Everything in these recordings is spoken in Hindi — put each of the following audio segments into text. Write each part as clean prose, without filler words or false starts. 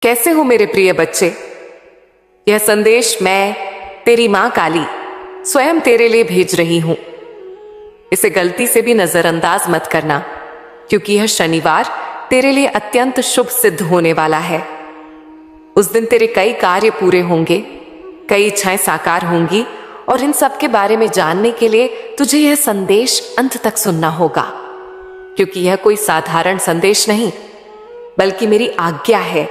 कैसे हो मेरे प्रिय बच्चे। यह संदेश मैं तेरी मां काली स्वयं तेरे लिए भेज रही हूं। इसे गलती से भी नजरअंदाज मत करना, क्योंकि यह शनिवार तेरे लिए अत्यंत शुभ सिद्ध होने वाला है। उस दिन तेरे कई कार्य पूरे होंगे, कई इच्छाएं साकार होंगी, और इन सब के बारे में जानने के लिए तुझे यह संदेश अंत तक सुनना होगा, क्योंकि यह कोई साधारण संदेश नहीं, बल्कि मेरी आज्ञा है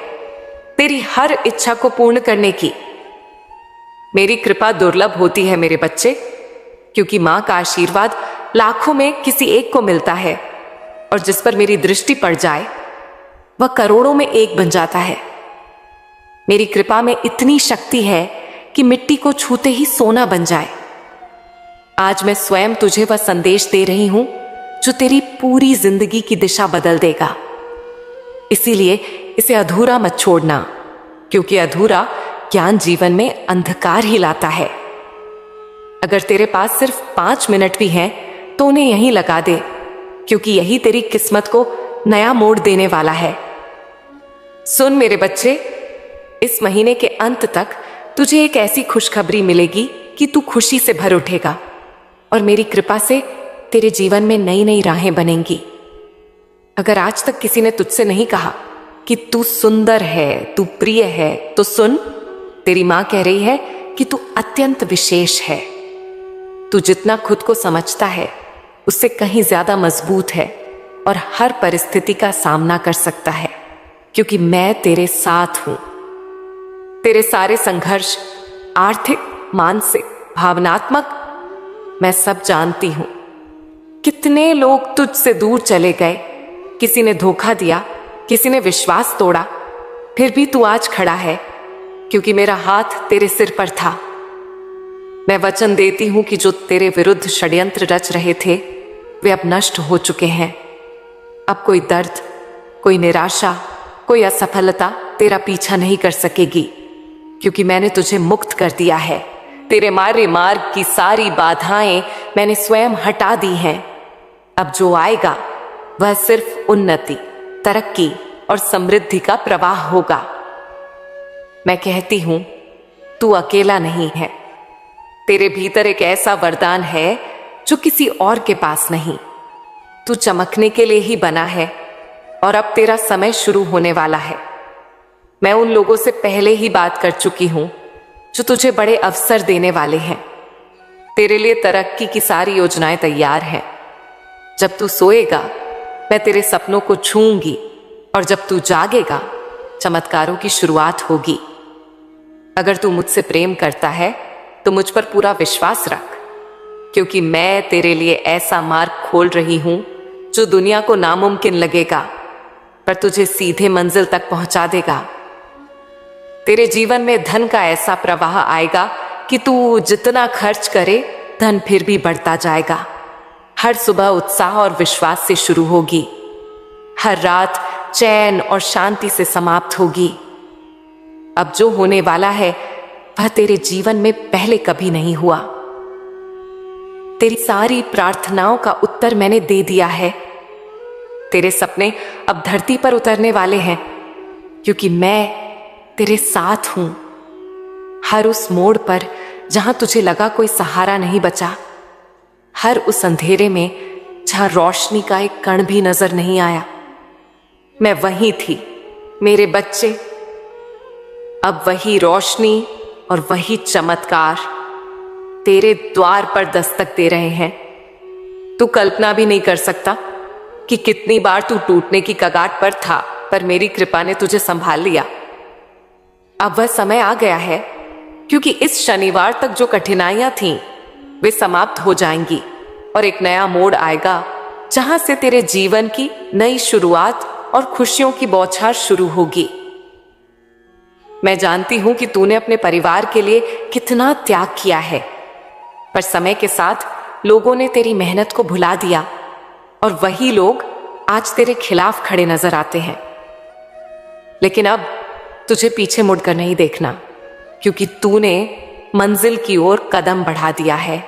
तेरी हर इच्छा को पूर्ण करने की। मेरी कृपा दुर्लभ होती है मेरे बच्चे, क्योंकि मां का आशीर्वाद लाखों में किसी एक को मिलता है, और जिस पर मेरी दृष्टि पड़ जाए वह करोड़ों में एक बन जाता है। मेरी कृपा में इतनी शक्ति है कि मिट्टी को छूते ही सोना बन जाए। आज मैं स्वयं तुझे वह संदेश दे रही हूं जो तेरी पूरी जिंदगी की दिशा बदल देगा। इसीलिए इसे अधूरा मत छोड़ना, क्योंकि अधूरा ज्ञान जीवन में अंधकार ही लाता है। अगर तेरे पास सिर्फ 5 मिनट भी हैं तो उन्हें यहीं लगा दे, क्योंकि यही तेरी किस्मत को नया मोड़ देने वाला है। सुन मेरे बच्चे, इस महीने के अंत तक तुझे एक ऐसी खुशखबरी मिलेगी कि तू खुशी से भर उठेगा, और मेरी कृपा से तेरे जीवन में नई नई राहें बनेंगी। अगर आज तक किसी ने तुझसे नहीं कहा कि तू सुंदर है, तू प्रिय है, तो सुन, तेरी मां कह रही है कि तू अत्यंत विशेष है। तू जितना खुद को समझता है उससे कहीं ज्यादा मजबूत है, और हर परिस्थिति का सामना कर सकता है, क्योंकि मैं तेरे साथ हूं। तेरे सारे संघर्ष, आर्थिक, मानसिक, भावनात्मक, मैं सब जानती हूं। कितने लोग तुझसे दूर चले गए, किसी ने धोखा दिया, किसी ने विश्वास तोड़ा, फिर भी तू आज खड़ा है, क्योंकि मेरा हाथ तेरे सिर पर था। मैं वचन देती हूं कि जो तेरे विरुद्ध षड्यंत्र रच रहे थे वे अब नष्ट हो चुके हैं। अब कोई दर्द, कोई निराशा, कोई असफलता तेरा पीछा नहीं कर सकेगी, क्योंकि मैंने तुझे मुक्त कर दिया है। तेरे मार्ग की सारी बाधाएं मैंने स्वयं हटा दी हैं। अब जो आएगा वह सिर्फ उन्नति, तरक्की और समृद्धि का प्रवाह होगा। मैं कहती हूं, तू अकेला नहीं है। तेरे भीतर एक ऐसा वरदान है जो किसी और के पास नहीं। तू चमकने के लिए ही बना है, और अब तेरा समय शुरू होने वाला है। मैं उन लोगों से पहले ही बात कर चुकी हूं जो तुझे बड़े अवसर देने वाले हैं। तेरे लिए तरक्की की सारी योजनाएं तैयार हैं। जब तू सोएगा मैं तेरे सपनों को छूऊंगी, और जब तू जागेगा चमत्कारों की शुरुआत होगी। अगर तू मुझसे प्रेम करता है तो मुझ पर पूरा विश्वास रख, क्योंकि मैं तेरे लिए ऐसा मार्ग खोल रही हूं जो दुनिया को नामुमकिन लगेगा, पर तुझे सीधे मंजिल तक पहुंचा देगा। तेरे जीवन में धन का ऐसा प्रवाह आएगा कि तू जितना खर्च करे धन फिर भी बढ़ता जाएगा। हर सुबह उत्साह और विश्वास से शुरू होगी, हर रात चैन और शांति से समाप्त होगी। अब जो होने वाला है वह तेरे जीवन में पहले कभी नहीं हुआ। तेरी सारी प्रार्थनाओं का उत्तर मैंने दे दिया है। तेरे सपने अब धरती पर उतरने वाले हैं, क्योंकि मैं तेरे साथ हूं। हर उस मोड़ पर जहां तुझे लगा कोई सहारा नहीं बचा, हर उस अंधेरे में जहां रोशनी का एक कण भी नजर नहीं आया, मैं वहीं थी मेरे बच्चे। अब वही रोशनी और वही चमत्कार तेरे द्वार पर दस्तक दे रहे हैं। तू कल्पना भी नहीं कर सकता कि कितनी बार तू टूटने की कगार पर था, पर मेरी कृपा ने तुझे संभाल लिया। अब वह समय आ गया है, क्योंकि इस शनिवार तक जो कठिनाइयां थीं वे समाप्त हो जाएंगी, और एक नया मोड़ आएगा जहां से तेरे जीवन की नई शुरुआत और खुशियों की बौछार शुरू होगी। मैं जानती हूं कि तूने अपने परिवार के लिए कितना त्याग किया है, पर समय के साथ लोगों ने तेरी मेहनत को भुला दिया, और वही लोग आज तेरे खिलाफ खड़े नजर आते हैं। लेकिन अब तुझे पीछे मुड़कर नहीं देखना, क्योंकि तूने मंजिल की ओर कदम बढ़ा दिया है,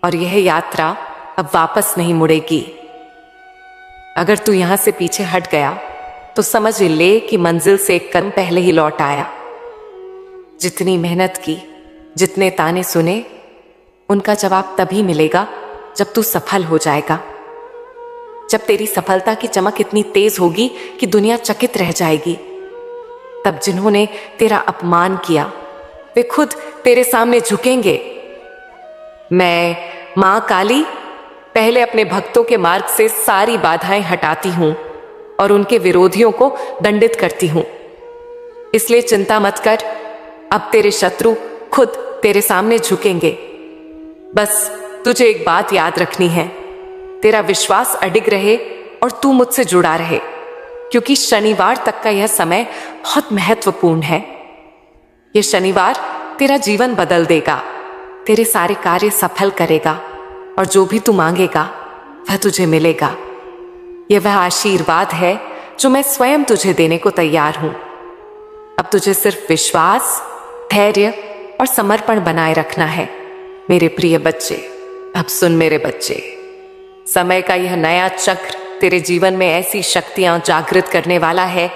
और यह यात्रा अब वापस नहीं मुड़ेगी। अगर तू यहां से पीछे हट गया तो समझ ले कि मंजिल से एक कदम पहले ही लौट आया। जितनी मेहनत की, जितने ताने सुने, उनका जवाब तभी मिलेगा जब तू सफल हो जाएगा। जब तेरी सफलता की चमक इतनी तेज होगी कि दुनिया चकित रह जाएगी। तब जिन्होंने तेरा अपमान किया वे खुद तेरे सामने झुकेंगे। मैं मां काली पहले अपने भक्तों के मार्ग से सारी बाधाएं हटाती हूं और उनके विरोधियों को दंडित करती हूं। इसलिए चिंता मत कर, अब तेरे शत्रु खुद तेरे सामने झुकेंगे। बस तुझे एक बात याद रखनी है, तेरा विश्वास अडिग रहे और तू मुझसे जुड़ा रहे, क्योंकि शनिवार तक का यह समय बहुत महत्वपूर्ण है। यह शनिवार तेरा जीवन बदल देगा, तेरे सारे कार्य सफल करेगा और जो भी तू मांगेगा वह तुझे मिलेगा। यह वह आशीर्वाद है जो मैं स्वयं तुझे देने को तैयार हूं। अब तुझे सिर्फ विश्वास, धैर्य और समर्पण बनाए रखना है मेरे प्रिय बच्चे। अब सुन मेरे बच्चे, समय का यह नया चक्र तेरे जीवन में ऐसी शक्तियां जागृत करने वाला है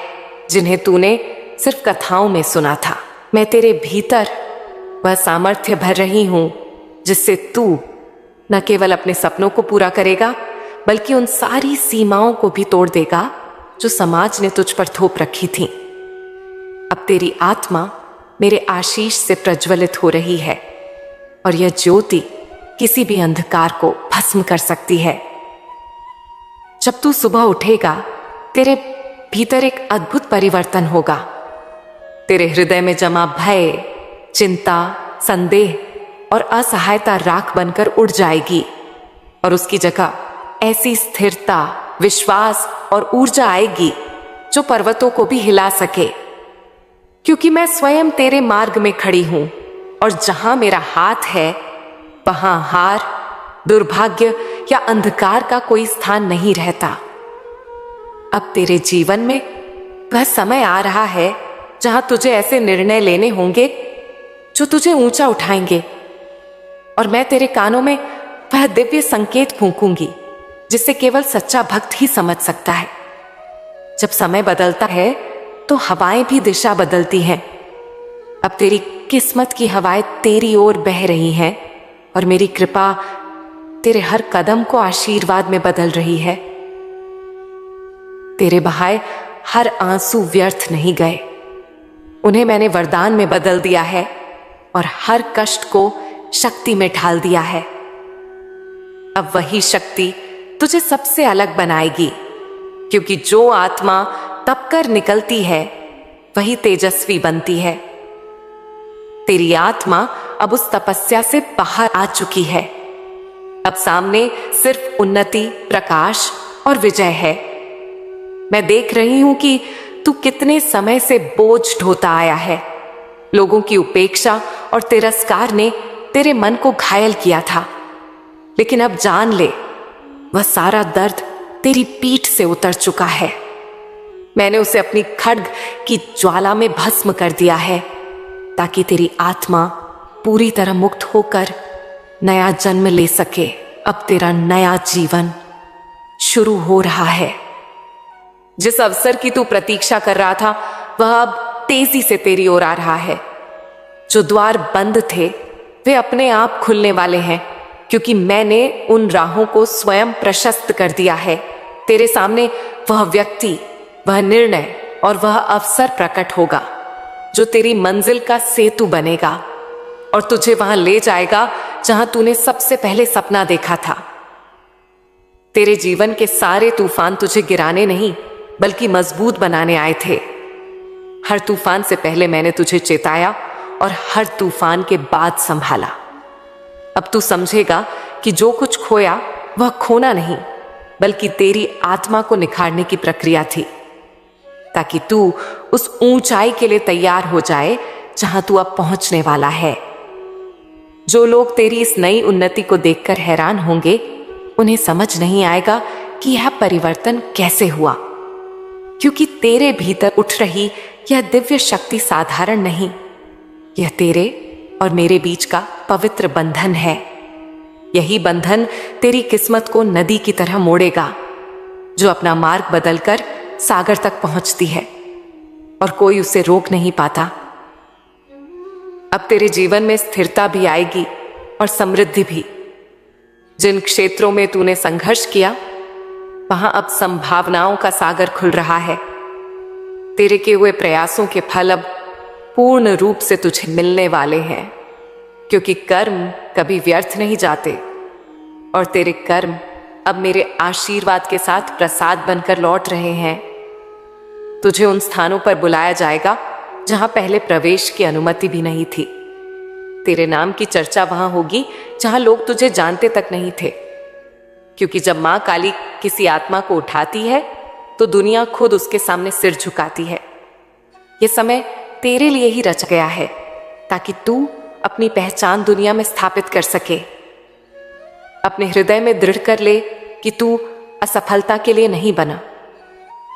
जिन्हें तूने सिर्फ कथाओं में सुना था। मैं तेरे भीतर वह सामर्थ्य भर रही हूं जिससे तू न केवल अपने सपनों को पूरा करेगा बल्कि उन सारी सीमाओं को भी तोड़ देगा जो समाज ने तुझ पर थोप रखी थी। अब तेरी आत्मा मेरे आशीष से प्रज्वलित हो रही है और यह ज्योति किसी भी अंधकार को भस्म कर सकती है। जब तू सुबह उठेगा तेरे भीतर एक अद्भुत परिवर्तन होगा। तेरे हृदय में जमा भय, चिंता, संदेह और असहायता राख बनकर उड़ जाएगी और उसकी जगह ऐसी स्थिरता, विश्वास और ऊर्जा आएगी जो पर्वतों को भी हिला सके। क्योंकि मैं स्वयं तेरे मार्ग में खड़ी हूं और जहां मेरा हाथ है वहां हार, दुर्भाग्य या अंधकार का कोई स्थान नहीं रहता। अब तेरे जीवन में वह समय आ रहा है जहां तुझे ऐसे निर्णय लेने होंगे जो तुझे ऊंचा उठाएंगे और मैं तेरे कानों में वह दिव्य संकेत फूंकूंगी जिसे केवल सच्चा भक्त ही समझ सकता है। जब समय बदलता है तो हवाएं भी दिशा बदलती हैं। अब तेरी किस्मत की हवाएं तेरी ओर बह रही हैं और मेरी कृपा तेरे हर कदम को आशीर्वाद में बदल रही है। तेरे बहाए हर आंसू व्यर्थ नहीं गए, उन्हें मैंने वरदान में बदल दिया है और हर कष्ट को शक्ति में ढाल दिया है। अब वही शक्ति तुझे सबसे अलग बनाएगी, क्योंकि जो आत्मा तप कर निकलती है वही तेजस्वी बनती है। तेरी आत्मा अब उस तपस्या से बाहर आ चुकी है। अब सामने सिर्फ उन्नति, प्रकाश और विजय है। मैं देख रही हूं कि तू कितने समय से बोझ ढोता आया है। लोगों की उपेक्षा और तिरस्कार ने तेरे मन को घायल किया था, लेकिन अब जान ले वह सारा दर्द तेरी पीठ से उतर चुका है। मैंने उसे अपनी खड्ग की ज्वाला में भस्म कर दिया है ताकि तेरी आत्मा पूरी तरह मुक्त होकर नया जन्म ले सके। अब तेरा नया जीवन शुरू हो रहा है। जिस अवसर की तू प्रतीक्षा कर रहा था वह अब तेजी से तेरी ओर आ रहा है। जो द्वार बंद थे वे अपने आप खुलने वाले हैं, क्योंकि मैंने उन राहों को स्वयं प्रशस्त कर दिया है। तेरे सामने वह व्यक्ति, वह निर्णय और वह अवसर प्रकट होगा जो तेरी मंजिल का सेतु बनेगा और तुझे वहां ले जाएगा जहां तूने सबसे पहले सपना देखा था। तेरे जीवन के सारे तूफान तुझे गिराने नहीं बल्कि मजबूत बनाने आए थे। हर तूफान से पहले मैंने तुझे चेताया और हर तूफान के बाद संभाला। अब तू समझेगा कि जो कुछ खोया वह खोना नहीं बल्कि तेरी आत्मा को निखारने की प्रक्रिया थी, ताकि तू उस ऊंचाई के लिए तैयार हो जाए जहां तू अब पहुंचने वाला है। जो लोग तेरी इस नई उन्नति को देखकर हैरान होंगे उन्हें समझ नहीं आएगा कि यह परिवर्तन कैसे हुआ, क्योंकि तेरे भीतर उठ रही यह दिव्य शक्ति साधारण नहीं, यह तेरे और मेरे बीच का पवित्र बंधन है। यही बंधन तेरी किस्मत को नदी की तरह मोड़ेगा, जो अपना मार्ग बदलकर सागर तक पहुंचती है और कोई उसे रोक नहीं पाता। अब तेरे जीवन में स्थिरता भी आएगी और समृद्धि भी। जिन क्षेत्रों में तूने संघर्ष किया, वहां अब संभावनाओं का सागर खुल रहा है। तेरे किए हुए प्रयासों के फल अब पूर्ण रूप से तुझे मिलने वाले हैं, क्योंकि कर्म कभी व्यर्थ नहीं जाते और तेरे कर्म अब मेरे आशीर्वाद के साथ प्रसाद बनकर लौट रहे हैं। तुझे उन स्थानों पर बुलाया जाएगा जहां पहले प्रवेश की अनुमति भी नहीं थी। तेरे नाम की चर्चा वहां होगी जहां लोग तुझे जानते तक नहीं थे, क्योंकि जब मां काली किसी आत्मा को उठाती है तो दुनिया खुद उसके सामने सिर झुकाती है। यह समय तेरे लिए ही रचा गया है ताकि तू अपनी पहचान दुनिया में स्थापित कर सके। अपने हृदय में दृढ़ कर ले कि तू असफलता के लिए नहीं बना।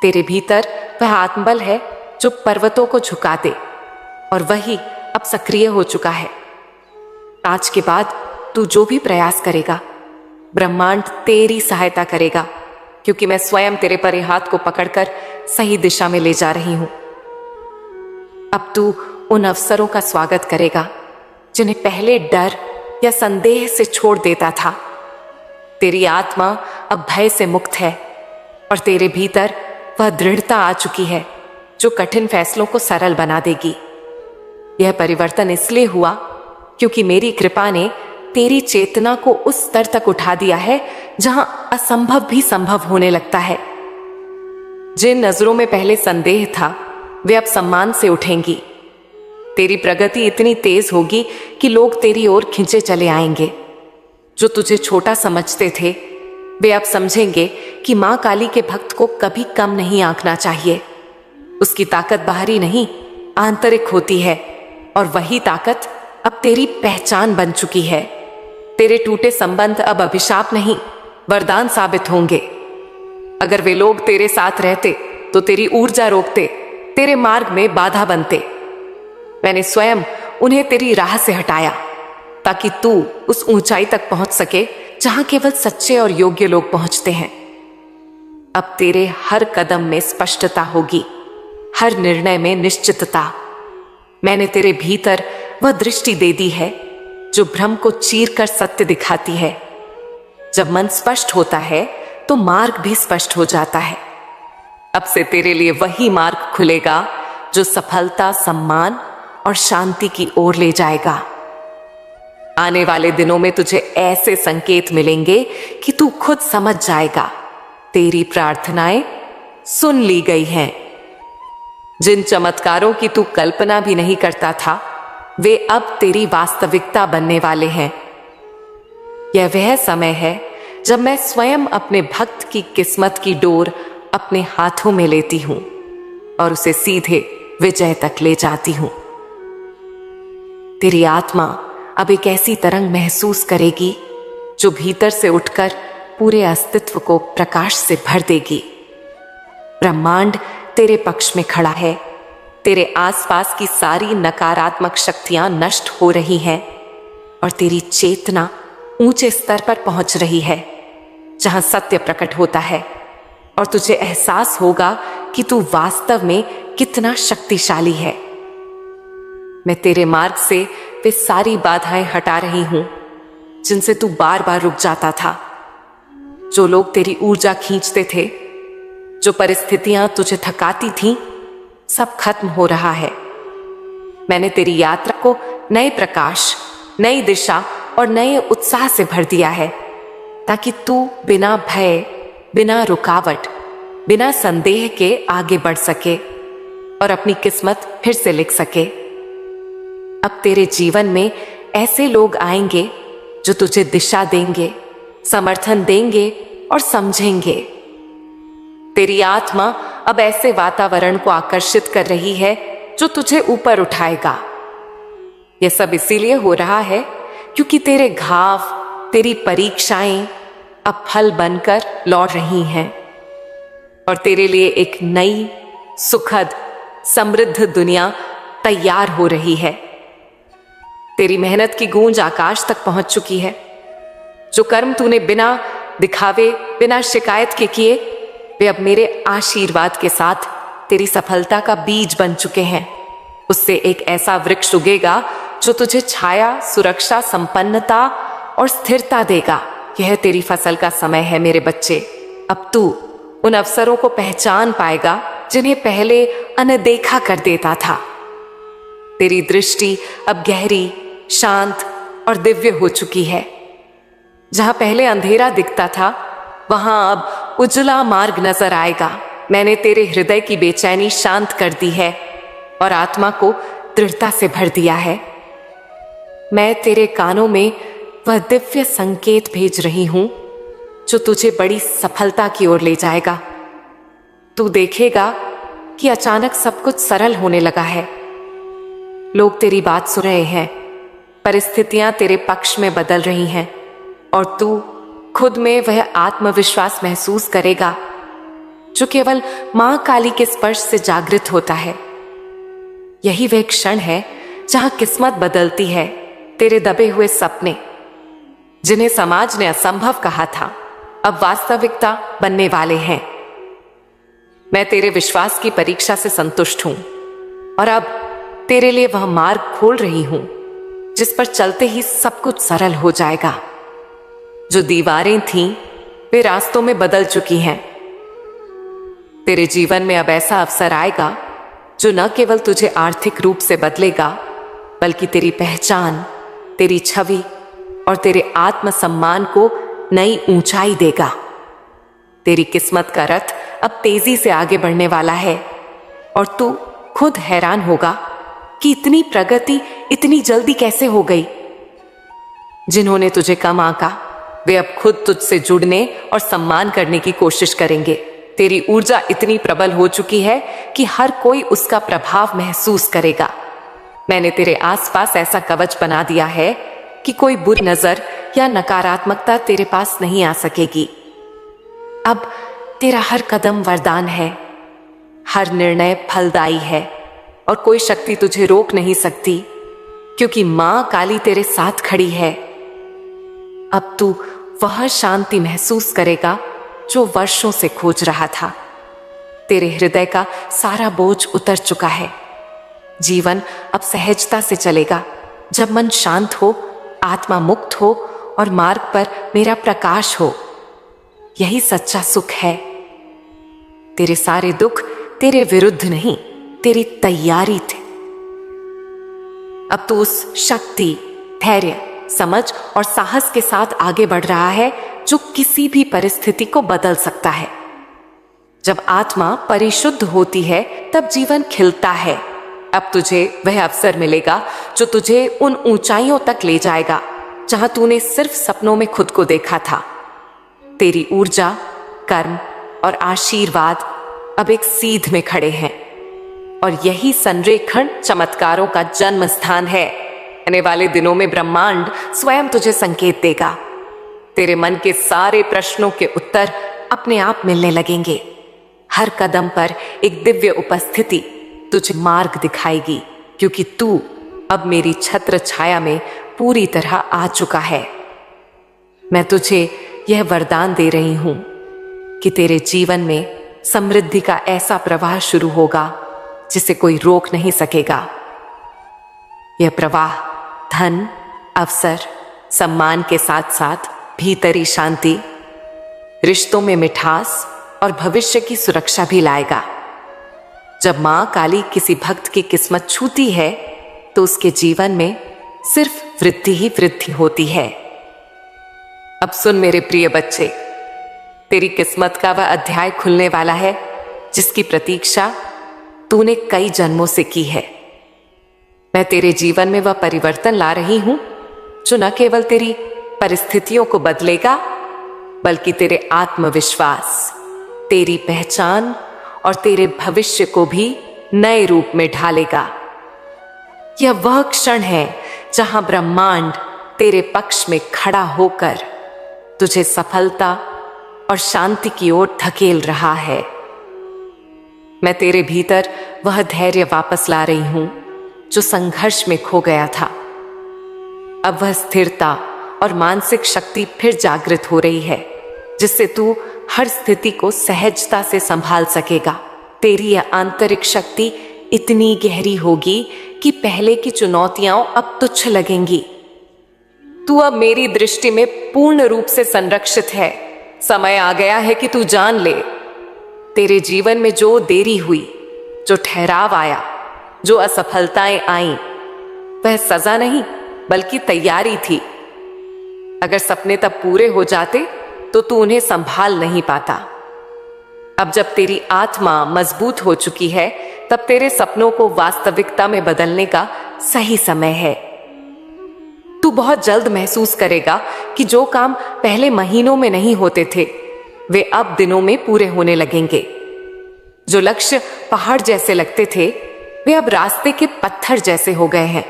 तेरे भीतर वह आत्मबल है जो पर्वतों को झुका दे, और वही अब सक्रिय हो चुका है। आज के बाद तू जो भी प्रयास करेगा, ब्रह्मांड तेरी सहायता करेगा, क्योंकि मैं स्वयं तेरे परे हाथ को पकड़कर सही दिशा में ले जा रही हूं। अब तू उन अवसरों का स्वागत करेगा जिन्हें पहले डर या संदेह से छोड़ देता था। तेरी आत्मा अब भय से मुक्त है और तेरे भीतर वह दृढ़ता आ चुकी है जो कठिन फैसलों को सरल बना देगी। यह परिवर्तन इसलिए हुआ क्योंकि मेरी कृपा ने तेरी चेतना को उस स्तर तक उठा दिया है जहां असंभव भी संभव होने लगता है। जिन नजरों में पहले संदेह था, वे अब सम्मान से उठेंगी। तेरी प्रगति इतनी तेज होगी कि लोग तेरी ओर खींचे चले आएंगे। जो तुझे छोटा समझते थे, वे अब समझेंगे कि मां काली के भक्त को कभी कम नहीं आंकना चाहिए। उसकी ताकत बाहरी नहीं, आंतरिक होती है, और वही ताकत अब तेरी पहचान बन चुकी है। तेरे टूटे संबंध अब अभिशाप नहीं, वरदान साबित होंगे। अगर वे लोग तेरे साथ रहते तो तेरी ऊर्जा रोकते, तेरे मार्ग में बाधा बनते। मैंने स्वयं उन्हें तेरी राह से हटाया ताकि तू उस ऊंचाई तक पहुंच सके जहां केवल सच्चे और योग्य लोग पहुंचते हैं। अब तेरे हर कदम में स्पष्टता होगी, हर निर्णय में निश्चितता। मैंने तेरे भीतर वह दृष्टि दे दी है जो भ्रम को चीर कर सत्य दिखाती है। जब मन स्पष्ट होता है तो मार्ग भी स्पष्ट हो जाता है। अब से तेरे लिए वही मार्ग खुलेगा जो सफलता, सम्मान और शांति की ओर ले जाएगा। आने वाले दिनों में तुझे ऐसे संकेत मिलेंगे कि तू खुद समझ जाएगा, तेरी प्रार्थनाएं सुन ली गई हैं। जिन चमत्कारों की तू कल्पना भी नहीं करता था, वे अब तेरी वास्तविकता बनने वाले हैं। यह वह समय है जब मैं स्वयं अपने भक्त की किस्मत की डोर अपने हाथों में लेती हूं और उसे सीधे विजय तक ले जाती हूं। तेरी आत्मा अब एक ऐसी तरंग महसूस करेगी जो भीतर से उठकर पूरे अस्तित्व को प्रकाश से भर देगी। ब्रह्मांड तेरे पक्ष में खड़ा है। तेरे आसपास की सारी नकारात्मक शक्तियां नष्ट हो रही हैं और तेरी चेतना ऊंचे स्तर पर पहुंच रही है जहां सत्य प्रकट होता है, और तुझे एहसास होगा कि तू वास्तव में कितना शक्तिशाली है। मैं तेरे मार्ग से वे सारी बाधाएं हटा रही हूं जिनसे तू बार बार रुक जाता था। जो लोग तेरी ऊर्जा खींचते थे, जो परिस्थितियां तुझे थकाती थीं, सब खत्म हो रहा है। मैंने तेरी यात्रा को नए प्रकाश, नई दिशा और नए उत्साह से भर दिया है ताकि तू बिना भय, बिना रुकावट, बिना संदेह के आगे बढ़ सके और अपनी किस्मत फिर से लिख सके। अब तेरे जीवन में ऐसे लोग आएंगे जो तुझे दिशा देंगे, समर्थन देंगे और समझेंगे। तेरी आत्मा अब ऐसे वातावरण को आकर्षित कर रही है जो तुझे ऊपर उठाएगा। यह सब इसीलिए हो रहा है क्योंकि तेरे घाव, तेरी परीक्षाएं अब फल बनकर लौट रही हैं और तेरे लिए एक नई, सुखद, समृद्ध दुनिया तैयार हो रही है। तेरी मेहनत की गूंज आकाश तक पहुंच चुकी है। जो कर्म तूने बिना दिखावे, बिना शिकायत के किए, वे अब मेरे आशीर्वाद के साथ तेरी सफलता का बीज बन चुके हैं। उससे एक ऐसा वृक्ष उगेगा जो तुझे छाया, सुरक्षा, संपन्नता और स्थिरता देगा। यह तेरी फसल का समय है मेरे बच्चे। अब तू उन अवसरों को पहचान पाएगा जिन्हें पहले अनदेखा कर देता था। तेरी दृष्टि अब गहरी, शांत और दिव्य हो चुकी है। जहां पहले अंधेरा दिखता था वहां अब उजला मार्ग नजर आएगा। मैंने तेरे हृदय की बेचैनी शांत कर दी है और आत्मा को दृढ़ता से भर दिया है। मैं तेरे कानों में वह दिव्य संकेत भेज रही हूं जो तुझे बड़ी सफलता की ओर ले जाएगा। तू देखेगा कि अचानक सब कुछ सरल होने लगा है। लोग तेरी बात सुन रहे हैं, परिस्थितियां तेरे पक्ष में बदल रही हैं और तू खुद में वह आत्मविश्वास महसूस करेगा जो केवल मां काली के स्पर्श से जागृत होता है। यही वह क्षण है जहां किस्मत बदलती है। तेरे दबे हुए सपने, जिन्हें समाज ने असंभव कहा था, अब वास्तविकता बनने वाले हैं। मैं तेरे विश्वास की परीक्षा से संतुष्ट हूं और अब तेरे लिए वह मार्ग खोल रही हूं जिस पर चलते ही सब कुछ सरल हो जाएगा। जो दीवारें थीं वे रास्तों में बदल चुकी हैं। तेरे जीवन में अब ऐसा अवसर आएगा जो न केवल तुझे आर्थिक रूप से बदलेगा बल्कि तेरी पहचान, तेरी छवि और तेरे आत्मसम्मान को नई ऊंचाई देगा। तेरी किस्मत का रथ अब तेजी से आगे बढ़ने वाला है और तू खुद हैरान होगा कि इतनी प्रगति इतनी जल्दी कैसे हो गई। जिन्होंने तुझे कम आंका वे अब खुद तुझसे जुड़ने और सम्मान करने की कोशिश करेंगे। तेरी ऊर्जा इतनी प्रबल हो चुकी है कि हर कोई उसका प्रभाव महसूस करेगा। मैंने तेरे आसपास ऐसा कवच बना दिया है कि कोई बुरी नजर या नकारात्मकता तेरे पास नहीं आ सकेगी। अब तेरा हर कदम वरदान है, हर निर्णय फलदायी है और कोई शक्ति तुझे रोक नहीं सकती क्योंकि मां काली तेरे साथ खड़ी है। अब तू वह शांति महसूस करेगा जो वर्षों से खोज रहा था। तेरे हृदय का सारा बोझ उतर चुका है। जीवन अब सहजता से चलेगा जब मन शांत हो, आत्मा मुक्त हो और मार्ग पर मेरा प्रकाश हो। यही सच्चा सुख है। तेरे सारे दुख तेरे विरुद्ध नहीं, तेरी तैयारी थे। अब तू उस शक्ति, धैर्य, समझ और साहस के साथ आगे बढ़ रहा है जो किसी भी परिस्थिति को बदल सकता है। जब आत्मा परिशुद्ध होती है तब जीवन खिलता है। अब तुझे वह अवसर मिलेगा जो तुझे उन ऊंचाइयों तक ले जाएगा जहां तूने सिर्फ सपनों में खुद को देखा था। तेरी ऊर्जा, कर्म और आशीर्वाद अब एक सीध में खड़े हैं और यही संरेखण चमत्कारों का जन्म स्थान है। आने वाले दिनों में ब्रह्मांड स्वयं तुझे संकेत देगा। तेरे मन के सारे प्रश्नों के उत्तर अपने आप मिलने लगेंगे। हर कदम पर एक दिव्य उपस्थिति तुझे मार्ग दिखाएगी क्योंकि तू अब मेरी छत्र छाया में पूरी तरह आ चुका है। मैं तुझे यह वरदान दे रही हूं कि तेरे जीवन में समृद्धि का ऐसा प्रवाह शुरू होगा जिसे कोई रोक नहीं सकेगा। यह प्रवाह धन, अवसर, सम्मान के साथ साथ भीतरी शांति, रिश्तों में मिठास और भविष्य की सुरक्षा भी लाएगा। जब मां काली किसी भक्त की किस्मत छूती है तो उसके जीवन में सिर्फ वृद्धि ही वृद्धि होती है। अब सुन मेरे प्रिय बच्चे, तेरी किस्मत का वह अध्याय खुलने वाला है जिसकी प्रतीक्षा तूने कई जन्मों से की है। मैं तेरे जीवन में वह परिवर्तन ला रही हूं जो न केवल तेरी परिस्थितियों को बदलेगा बल्कि तेरे आत्मविश्वास, तेरी पहचान और तेरे भविष्य को भी नए रूप में ढालेगा। यह वह क्षण है जहां ब्रह्मांड तेरे पक्ष में खड़ा होकर तुझे सफलता और शांति की ओर धकेल रहा है। मैं तेरे भीतर वह धैर्य वापस ला रही हूं जो संघर्ष में खो गया था। अब वह स्थिरता और मानसिक शक्ति फिर जागृत हो रही है जिससे तू हर स्थिति को सहजता से संभाल सकेगा। तेरी यह आंतरिक शक्ति इतनी गहरी होगी कि पहले की चुनौतियां अब तुच्छ लगेंगी। तू अब मेरी दृष्टि में पूर्ण रूप से संरक्षित है। समय आ गया है कि तू जान ले, तेरे जीवन में जो देरी हुई, जो ठहराव आया, जो असफलताएं आईं, वह सजा नहीं बल्कि तैयारी थी। अगर सपने तब पूरे हो जाते तो तू उन्हें संभाल नहीं पाता। अब जब तेरी आत्मा मजबूत हो चुकी है, तब तेरे सपनों को वास्तविकता में बदलने का सही समय है। तू बहुत जल्द महसूस करेगा कि जो काम पहले महीनों में नहीं होते थे, वे अब दिनों में पूरे होने लगेंगे। जो लक्ष्य पहाड़ जैसे लगते थे, वे अब रास्ते के पत्थर जैसे हो गए हैं।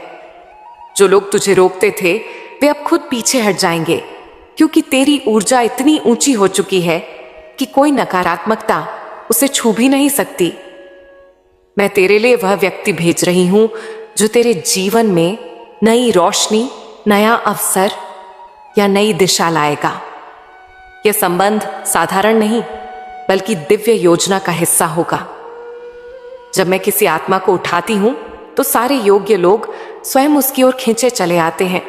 जो लोग तुझे रोकते थे, वे अब खुद पीछे हट जाएंगे, क्योंकि तेरी ऊर्जा इतनी ऊंची हो चुकी है कि कोई नकारात्मकता उसे छू भी नहीं सकती। मैं तेरे लिए वह व्यक्ति भेज रही हूं जो तेरे जीवन में नई रोशनी, नया अवसर या नई दिशा लाएगा। यह संबंध साधारण नहीं बल्कि दिव्य योजना का हिस्सा होगा। जब मैं किसी आत्मा को उठाती हूं तो सारे योग्य लोग स्वयं उसकी ओर खींचे चले आते हैं।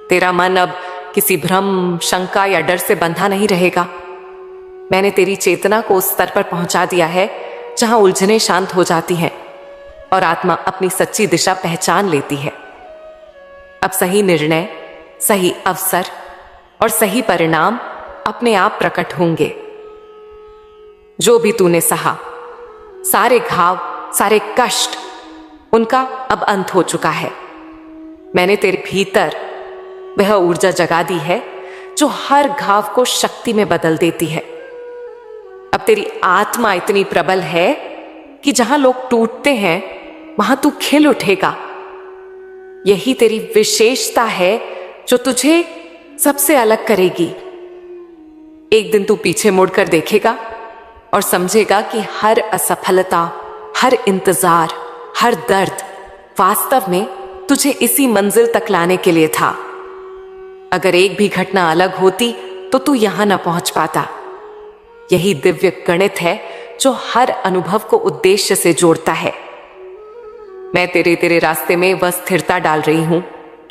तेरा मन अब किसी भ्रम, शंका या डर से बंधा नहीं रहेगा। मैंने तेरी चेतना को उस स्तर पर पहुंचा दिया है जहां उलझनें शांत हो जाती हैं और आत्मा अपनी सच्ची दिशा पहचान लेती है। अब सही निर्णय, सही अवसर और सही परिणाम अपने आप प्रकट होंगे। जो भी तूने सहा, सारे घाव, सारे कष्ट, उनका अब अंत हो चुका है। मैंने तेरे भीतर वह ऊर्जा जगा दी है जो हर घाव को शक्ति में बदल देती है। अब तेरी आत्मा इतनी प्रबल है कि जहां लोग टूटते हैं, वहां तू खिल उठेगा। यही तेरी विशेषता है जो तुझे सबसे अलग करेगी। एक दिन तू पीछे मुड़कर देखेगा और समझेगा कि हर असफलता, हर इंतजार, हर दर्द वास्तव में तुझे इसी मंजिल तक लाने के लिए था। अगर एक भी घटना अलग होती तो तू यहां न पहुंच पाता। यही दिव्य गणित है जो हर अनुभव को उद्देश्य से जोड़ता है। मैं तेरे रास्ते में वह स्थिरता डाल रही हूं